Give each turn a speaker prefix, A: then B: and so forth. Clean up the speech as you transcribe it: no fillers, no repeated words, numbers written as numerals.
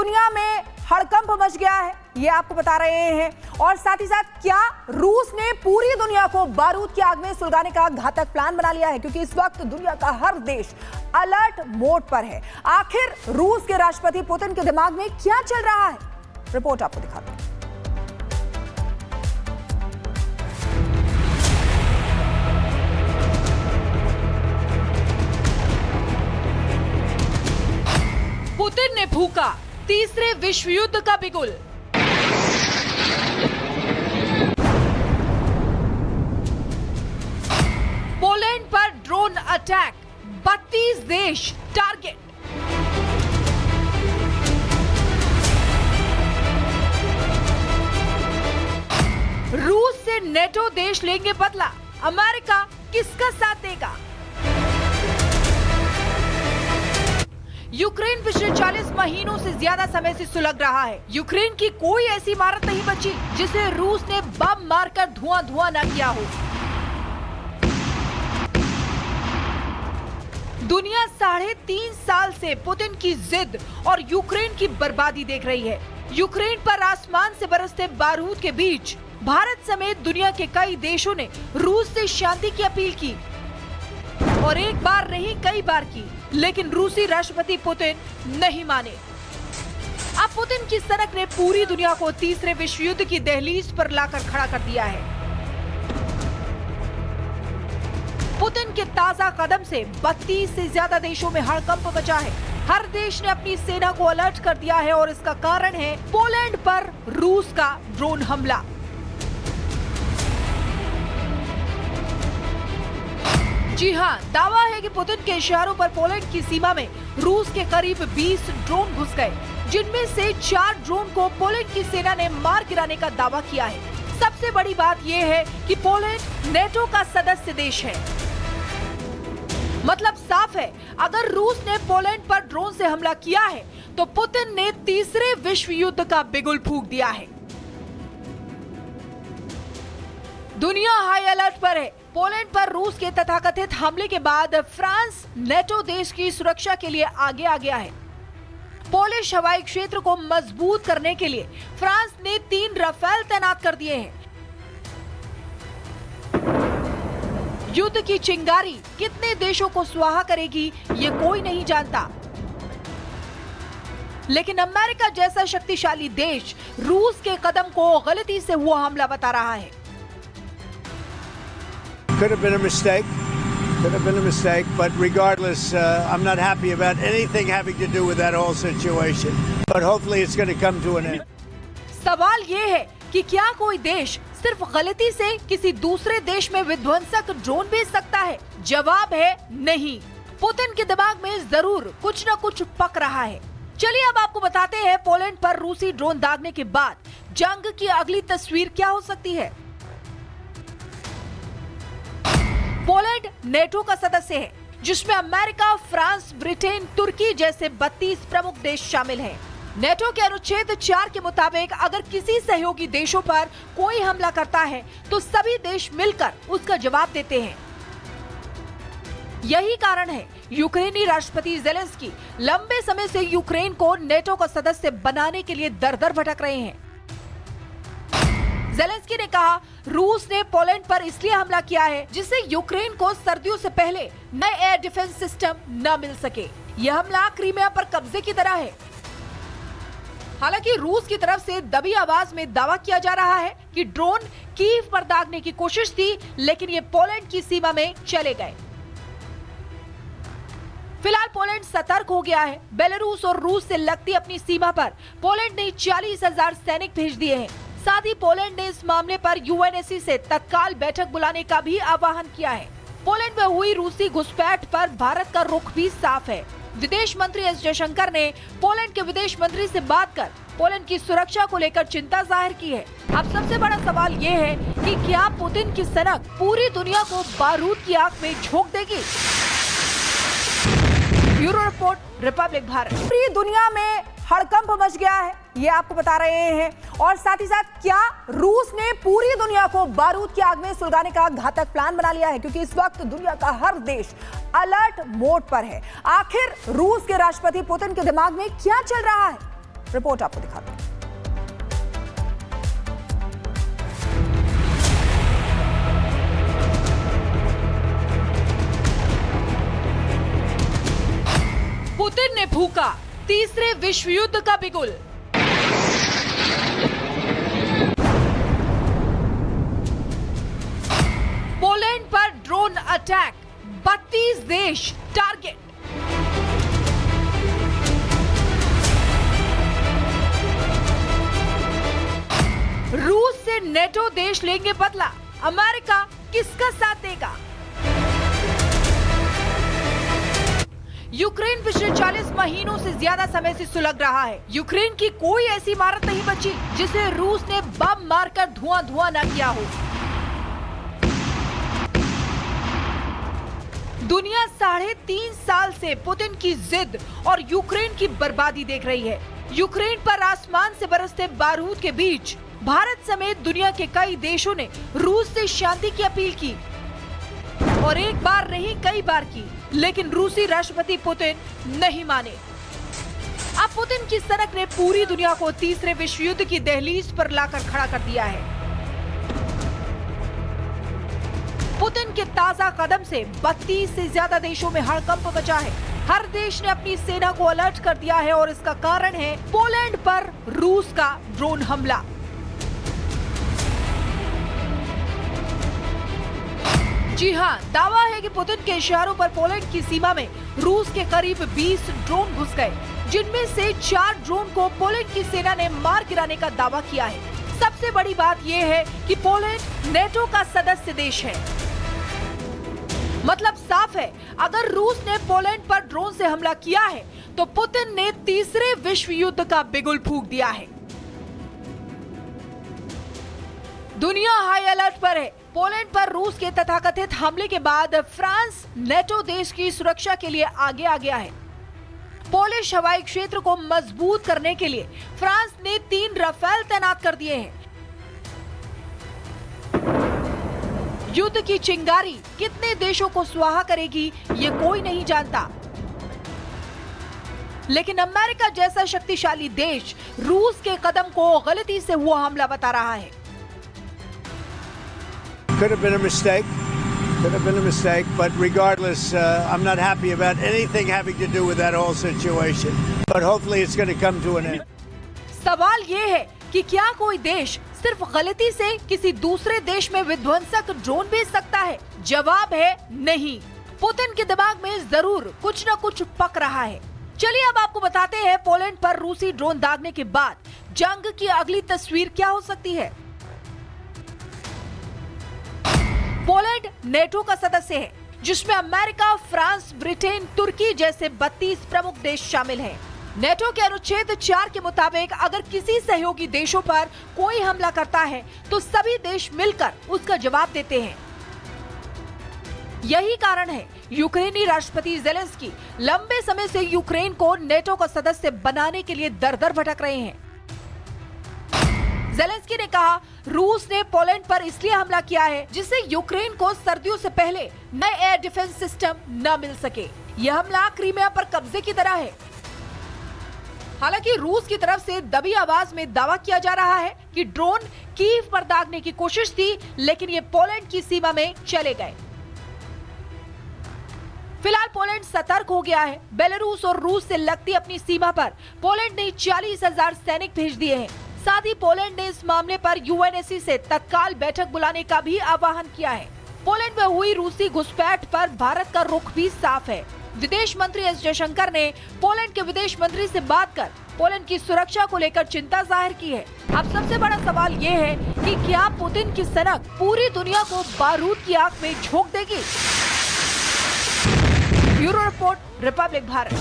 A: दुनिया में हड़कंप मच गया है, ये आपको बता रहे हैं। और साथ ही साथ क्या रूस ने पूरी दुनिया को बारूद की आग में सुलगाने का घातक प्लान बना लिया है, क्योंकि इस वक्त दुनिया का हर देश अलर्ट मोड पर है। आखिर रूस के राष्ट्रपति पुतिन के दिमाग में क्या चल रहा है, रिपोर्ट आपको दिखाते हैं।
B: पुतिन ने फूका तीसरे विश्व युद्ध का बिगुल। पोलैंड पर ड्रोन अटैक, 32 देश टारगेट। रूस से नेटो देश लेंगे बदला, अमेरिका किसका साथ देगा? यूक्रेन पिछले 40 महीनों से ज्यादा समय से सुलग रहा है। यूक्रेन की कोई ऐसी इमारत नहीं बची जिसे रूस ने बम मारकर धुआं न किया हो। दुनिया 3.5 साल से पुतिन की जिद और यूक्रेन की बर्बादी देख रही है। यूक्रेन पर आसमान से बरसते बारूद के बीच भारत समेत दुनिया के कई देशों ने रूस से शांति की अपील की, और एक बार नहीं कई बार की, लेकिन रूसी राष्ट्रपति पुतिन नहीं माने। अब पुतिन की सनक ने पूरी दुनिया को तीसरे विश्व युद्ध की दहलीज पर लाकर खड़ा कर दिया है। पुतिन के ताजा कदम से 32 से ज्यादा देशों में हड़कंप मचा है। हर देश ने अपनी सेना को अलर्ट कर दिया है, और इसका कारण है पोलैंड पर रूस का ड्रोन हमला। जी हां, दावा है कि पुतिन के इशारों पर पोलैंड की सीमा में रूस के करीब 20 ड्रोन घुस गए, जिनमें से 4 ड्रोन को पोलैंड की सेना ने मार गिराने का दावा किया है। सबसे बड़ी बात यह है कि पोलैंड नेटो का सदस्य देश है। मतलब साफ है, अगर रूस ने पोलैंड पर ड्रोन से हमला किया है तो पुतिन ने तीसरे विश्व युद्ध का बिगुल फूंक दिया है। दुनिया हाई अलर्ट पर है। पोलैंड पर रूस के तथाकथित हमले के बाद फ्रांस नेटो देश की सुरक्षा के लिए आगे आ गया है। पोलिश हवाई क्षेत्र को मजबूत करने के लिए फ्रांस ने 3 राफेल तैनात कर दिए हैं। युद्ध की चिंगारी कितने देशों को स्वाहा करेगी, ये कोई नहीं जानता, लेकिन अमेरिका जैसा शक्तिशाली देश रूस के कदम को गलती से हुआ हमला बता रहा है।
C: Could have been a mistake. Could have been a mistake, but regardless, I'm not happy about anything having to do with that whole situation. But hopefully it's going to come to an end.
B: सवाल ये है कि क्या कोई देश सिर्फ गलती से किसी दूसरे देश में विध्वंसक ड्रोन भेज सकता है? जवाब है नहीं। पुतिन के दिमाग में जरूर कुछ न कुछ पक रहा है। चलिए अब आपको बताते हैं पोलैंड पर रूसी ड्रोन दागने के बाद जंग की अगली तस्वीर क्या हो सकती है। पोलैंड नेटो का सदस्य है, जिसमें अमेरिका, फ्रांस, ब्रिटेन, तुर्की जैसे 32 प्रमुख देश शामिल हैं। नेटो के अनुच्छेद 4 के मुताबिक अगर किसी सहयोगी देशों पर कोई हमला करता है तो सभी देश मिलकर उसका जवाब देते हैं। यही कारण है यूक्रेनी राष्ट्रपति ज़ेलेंस्की लंबे समय से यूक्रेन को नेटो का सदस्य बनाने के लिए दर-दर भटक रहे हैं। ज़ेलेंस्की ने कहा, रूस ने पोलैंड पर इसलिए हमला किया है जिससे यूक्रेन को सर्दियों से पहले नए एयर डिफेंस सिस्टम न मिल सके। यह हमला क्रीमिया पर कब्जे की तरह है। हालांकि रूस की तरफ से दबी आवाज में दावा किया जा रहा है कि ड्रोन कीव पर दागने की कोशिश थी, लेकिन ये पोलैंड की सीमा में चले गए। फिलहाल पोलैंड सतर्क हो गया है। बेलारूस और रूस से लगती अपनी सीमा पर पोलैंड ने 40,000 सैनिक भेज दिए हैं। साथ ही पोलैंड ने इस मामले पर यूएनएससी से तत्काल बैठक बुलाने का भी आह्वान किया है। पोलैंड में हुई रूसी घुसपैठ पर भारत का रुख भी साफ है। विदेश मंत्री एस जयशंकर ने पोलैंड के विदेश मंत्री से बात कर पोलैंड की सुरक्षा को लेकर चिंता जाहिर की है। अब सबसे बड़ा सवाल ये है कि क्या पुतिन की सनक पूरी दुनिया को बारूद की आग में झोंक देगी? Bureau report, Republic Bharat.
A: पूरी दुनिया में हड़कंप मच गया है, ये आपको बता रहे हैं। और साथ ही साथ क्या रूस ने पूरी दुनिया को बारूद की आग में सुलगाने का घातक प्लान बना लिया है, क्योंकि इस वक्त दुनिया का हर देश अलर्ट मोड पर है। आखिर रूस के राष्ट्रपति पुतिन के दिमाग में क्या चल रहा है, रिपोर्ट आपको दिखाते हैं।
B: पुतिन ने फूका तीसरे विश्व युद्ध का बिगुल। पोलैंड पर ड्रोन अटैक, 32 देश टारगेट। रूस से नेटो देश लेंगे बदला, अमेरिका किसका साथ देगा? यूक्रेन पिछले 40 महीनों से ज्यादा समय से सुलग रहा है। यूक्रेन की कोई ऐसी इमारत नहीं बची जिसे रूस ने बम मारकर धुआं न किया हो। दुनिया 3.5 साल से पुतिन की जिद और यूक्रेन की बर्बादी देख रही है। यूक्रेन पर आसमान से बरसते बारूद के बीच भारत समेत दुनिया के कई देशों ने रूस से शांति की अपील की और एक बार नहीं कई बार की, लेकिन रूसी राष्ट्रपति पुतिन नहीं माने। अब पुतिन की सनक ने पूरी दुनिया को तीसरे विश्व युद्ध की दहलीज पर लाकर खड़ा कर दिया है। पुतिन के ताजा कदम से 32 से ज्यादा देशों में हड़कंप मचा है। हर देश ने अपनी सेना को अलर्ट कर दिया है और इसका कारण है पोलैंड पर रूस का ड्रोन हमला। जी हां, दावा है कि पुतिन के इशारों पर पोलैंड की सीमा में रूस के करीब 20 ड्रोन घुस गए, जिनमें से 4 ड्रोन को पोलैंड की सेना ने मार गिराने का दावा किया है। सबसे बड़ी बात यह है कि पोलैंड नेटो का सदस्य देश है। मतलब साफ है, अगर रूस ने पोलैंड पर ड्रोन से हमला किया है तो पुतिन ने तीसरे विश्व युद्ध का बिगुल फूंक दिया है। दुनिया हाई अलर्ट पर है। पोलैंड पर रूस के तथाकथित हमले के बाद फ्रांस नेटो देश की सुरक्षा के लिए आगे आ गया है। पोलिश हवाई क्षेत्र को मजबूत करने के लिए फ्रांस ने 3 राफेल तैनात कर दिए हैं। युद्ध की चिंगारी कितने देशों को स्वाहा करेगी, ये कोई नहीं जानता, लेकिन अमेरिका जैसा शक्तिशाली देश रूस के कदम को गलती से हुआ हमला बता रहा है।
C: Could have been a mistake. Could have been a mistake, but regardless, I'm not happy about anything having to do with that whole situation. But hopefully it's going to come to an end.
B: सवाल ये है कि क्या कोई देश सिर्फ गलती से किसी दूसरे देश में विध्वंसक ड्रोन भेज सकता है? जवाब है नहीं। पुतिन के दिमाग में जरूर कुछ न कुछ पक रहा है। चलिए अब आपको बताते हैं पोलैंड पर रूसी ड्रोन दागने के बाद जंग की अगली तस्वीर क्या हो सकती है। पोलैंड नेटो का सदस्य है, जिसमें अमेरिका, फ्रांस, ब्रिटेन, तुर्की जैसे 32 प्रमुख देश शामिल हैं। नेटो के अनुच्छेद 4 के मुताबिक अगर किसी सहयोगी देशों पर कोई हमला करता है तो सभी देश मिलकर उसका जवाब देते हैं। यही कारण है यूक्रेनी राष्ट्रपति ज़ेलेंस्की लंबे समय से यूक्रेन को नेटो का सदस्य बनाने के लिए दर-दर भटक रहे हैं। ज़ेलेंस्की ने कहा, रूस ने पोलैंड पर इसलिए हमला किया है जिससे यूक्रेन को सर्दियों से पहले नए एयर डिफेंस सिस्टम न मिल सके। यह हमला क्रीमिया पर कब्जे की तरह है। हालांकि रूस की तरफ से दबी आवाज में दावा किया जा रहा है कि ड्रोन कीव पर दागने की कोशिश थी, लेकिन ये पोलैंड की सीमा में चले गए। फिलहाल पोलैंड सतर्क हो गया है। बेलारूस और रूस से लगती अपनी सीमा पर पोलैंड ने 40,000 सैनिक भेज दिए हैं। साथ ही पोलैंड ने इस मामले पर यूएनएससी से तत्काल बैठक बुलाने का भी आह्वान किया है। पोलैंड में हुई रूसी घुसपैठ पर भारत का रुख भी साफ है। विदेश मंत्री एस जयशंकर ने पोलैंड के विदेश मंत्री से बात कर पोलैंड की सुरक्षा को लेकर चिंता जाहिर की है। अब सबसे बड़ा सवाल ये है कि क्या पुतिन की सनक पूरी दुनिया को बारूद की आग में झोंक देगी? Bureau report, Republic Bharat.